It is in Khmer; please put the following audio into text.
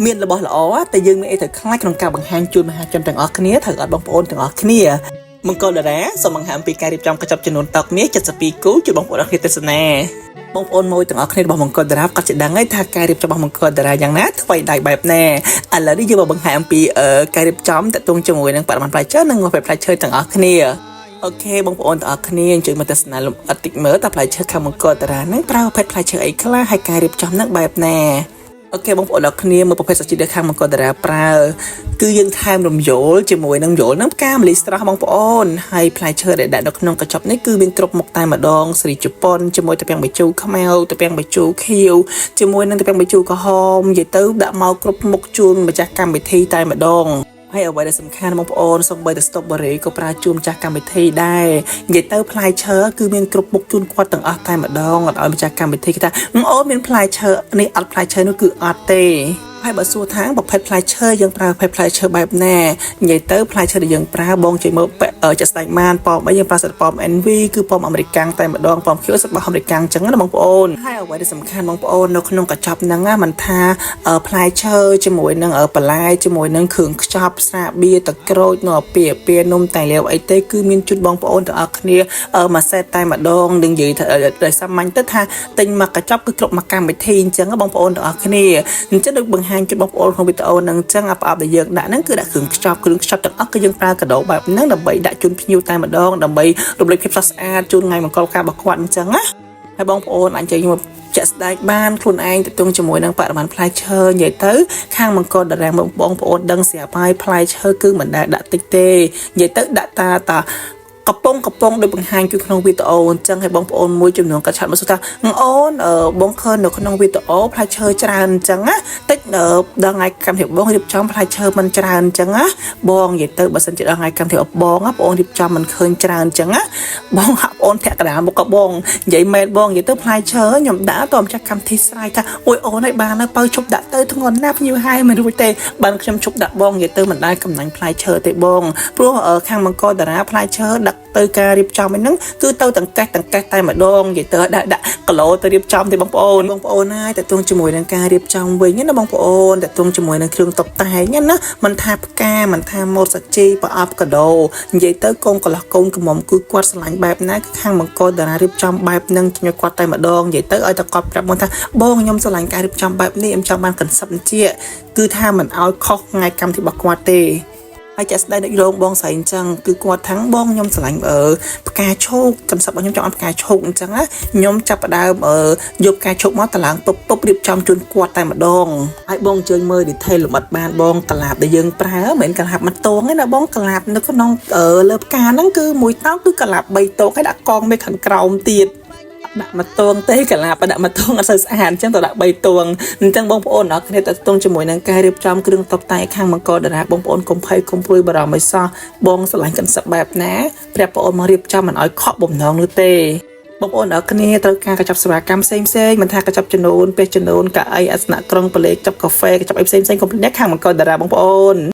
មានរបស់ល្អតែយើងមានអីទៅខ្លាចក្នុងការបង្ហាញជូនមហាជនទាំងអស់គ្នាត្រូវអត់បងប្អូនទាំងអស់គ្នាមង្គលតារាសូមបង្ហាញអំពីការរៀបចំកញ្ចប់ចំនួនតោកនេះ72គូជួយបងប្អូនអរគ្នាទេសនាបងប្អូនមួយទាំងអស់គ្នារបស់មង្គលតារាក៏จะដឹងហើយថាការរៀបចំរបស់មង្គលតារាយ៉ាងណាថ្មីដៃបែបណាឥឡូវនេះយើងមកបង្ហាញអំពីការរៀបចំតទៅជាមួយនឹងបរិមាណផ្លែឈើនិងប្រភេទផ្លែឈើទាំងអស់គ្នាអូខេបងប្អូនទាំងអស់គ្នាអញ្ជើញមកទស្សនាលំអិតតិចមើលតើផ្លែឈើខាងមង្គលតារានឹងប្រើប្រភេទផ្លែឈើអីខ្លះហើយការរៀបចំនឹងបែបណាអូខេបងប្អូនទាំងគ្នាមើលប្រភេទសាច់ដែលខាងមង្គលតារាប្រើគឺយើងថែមរំយោលជាមួយនឹងយោលនឹងផ្កាម្លិះស្រស់បងប្អូនហើយផ្លែឈើដែលដាក់នៅក្នុងកញ្ចប់នេះគឺមានគ្រប់មុខតែម្ដងស្រីជប៉ុនជាមួយតាពាំងបាយជូរខ្មៅតាពាំងបាយជូរខៀវជាមួយនឹងតាពាំងបាយជូរក្រហមនិយាយទៅដាក់មកគ្រប់មុខជូនម្ចាស់កម្មវិធីតែម្ដងហើយអ្វីដែលសំខាន់បងប្អូនសូម្បីតែ strawberry ក៏ប្រើជូនម្ចាស់កម្មវិធីដែរនិយាយទៅផ្លែឈើគឺមានគ្រប់មុខជូនគាត់ទាំងអស់តែម្ដងអត់ឲ្យម្ចាស់កម្មវិធីគេថាអូនមានផ្លែឈើនេះអត់ផ្លែឈើនោះគឺអត់ទេហើយបើសួរថាប្រភេទផ្លែឈើយើងប្រើប្រភេទផ្លែឈើបែបណានិយាយទៅផ្លែឈើដែលយើងប្រើបងជួយមើលចាក់ស្ដេចបានប៉មអីយើងប្រើសិតប៉ម NV គឺប៉មអាមេរិកាំងតែម្ដងប៉ម Q សិតរបស់អាមេរិកាំងអញ្ចឹងណាបងប្អូនហើយអ្វីដែលសំខាន់បងប្អូននៅក្នុងកញ្ចប់ហ្នឹងមិនថាផ្លែឈើជាមួយនឹងបន្លែជាមួយនឹងគ្រឿងខ្ចប់ស្រាបៀរទឹកក្រូចនៅពីនំតែលាវអីទេគឺមានជូនបងប្អូនទាំងអស់គ្នាមួយសេតតែម្ដងនឹងនិយាយថាដោយសាមញ្ញទៅថាទិញមកកញ្ចប់គឺគ្រប់មកកម្មវិធីអញ្ចឹងបងប្អូនទាំងអស់គ្នាអញ្ចឹងដូចបង្ហាញជូនបងប្អូនក្នុងវីដេអូហ្នឹងអញ្ចឹងប្រអប់ដែលយើងដាក់ហ្នឹងគឺដាក់គ្រឿងខ្ចប់ទាំងអស់គឺយើងប្រើកាដូបែបហ្នឹងដើម្បីដាក់ជូនភ្ញៀវតែម្ដងដើម្បីរំលែកភាពស្រស់ស្អាតជូនថ្ងៃមង្គលការរបស់គាត់អញ្ចឹងណាហើយបងប្អូនអាចចេញមកចាក់ស្ដែកបានខ្លួនឯងទៅទងជាមួយនឹងបរិមាណផ្លែឈើនិយាយទៅខាងមង្គលតារាបងប្អូនដឹងស្រាប់ហើយផ្លែឈើគឺមិនដែលដាក់តិចទេនិយាយទៅដាក់តាកំពុងដោយបង្ហាញគឺក្នុងវីដេអូអញ្ចឹងឲ្យបងប្អូនមួយចំនួនក៏ឆាត់មកសួរថាអូនបងឃើញនៅក្នុងវីដេអូផ្លែឈើច្រើនអញ្ចឹងណាតិចដល់ថ្ងៃកម្មវិធីបងរៀបចំផ្លែឈើមិនច្រើនអញ្ចឹងណាបងនិយាយទៅបើសិនជាដល់ថ្ងៃកម្មវិធីបងបងរៀបចំមិនឃើញច្រើនអញ្ចឹងណាបងហាក់បងធាក់កណ្ដាលមុខក៏បងនិយាយមែនបងនិយាយទៅផ្លែឈើខ្ញុំដាក់ទៅម្ចាស់កម្មវិធីស្រ័យថាអូយអូនឲ្យបានទៅបើជប់ដាក់ទៅធ្ងន់ណាស់ភ្ញៀវហើយមិនរួចទេបានខ្ញុំជប់ដាក់បងនិយាយទៅមិនដែលកំណាញ់ផ្លែឈើទេបងព្រោះខាងមង្គលតារាផ្លែឈើដាក់ទៅការរៀបចំហ្នឹងគឺទៅទាំងកេះតែម្ដងនិយាយទៅដាក់គីឡូទៅរៀបចំទេបងប្អូនហើយតើទងជាមួយនឹងការរៀបចំវិញណាបងប្អូនតើទងជាមួយនឹងគ្រឿងតុបតែងណាមិនថាផ្កាមិនថាម៉ូតសាជីប្រអប់កាដូនិយាយទៅកូនកន្លោះកូនកំមុំគឺគាត់ស្រឡាញ់បែបណាគឺខាងមង្គលតារារៀបចំបែបហ្នឹងជំនួយគាត់តែម្ដងនិយាយទៅឲ្យតែគាត់ប្រាប់មកថាបងខ្ញុំស្រឡាញ់ការរៀបចំបែបនេះខ្ញុំចង់បានកន្សឹបជាគឺថាមិនឲ្យខុសថ្ងៃកម្មវិធីរបស់គាត់ទេហើយចាក់ស្ដែងដូចរោងបងស្រីអញ្ចឹងគឺគាត់ថាំងបងខ្ញុំស្រឡាញ់ផ្កាឈូកកន្សឹបរបស់ខ្ញុំចង់ឲ្យផ្កាឈូកអញ្ចឹងណាខ្ញុំចាប់ផ្ដើមយកផ្កាឈូកមកតឡើងពុបរៀបចំជូនគាត់តែម្ដងហើយបងជើញមើល detail លម្អិតបានបងកលាបដែលយើងប្រើមិនមែនកលាបមួយតងទេណាបងកលាបនៅក្នុងលើផ្កាហ្នឹងគឺមួយតោងគឺកលាប3តងហើយដាក់កងមេខាងក្រោមទៀតដាក់មកតួងទេកាលាបដាក់មកតួងអត់សូវស្អាតអញ្ចឹងទៅដាក់3តួងអញ្ចឹងបងប្អូនអរគ្នាតតងជាមួយនឹងការរៀបចំគ្រឿងតុបតែងខាងមង្គលតារាបងប្អូនកុំភ័យកុំព្រួយបារម្ភអីសោះបងស្រឡាញ់កន្សឹបបែបណាព្រះប្អូនមករៀបចំមិនឲ្យខកបំណងនោះទេបងប្អូនអរគ្នាត្រូវការកញ្ចប់សេវាកម្មផ្សេងមិនថាកញ្ចប់ចំនួនពេលចំនួនកៅអីអាសនៈក្រុងប៉លេកកញ្ចប់កាហ្វេកញ្ចប់អីផ្សេងកុំភ្លេចខាងមង្គលតារាបងប្អូន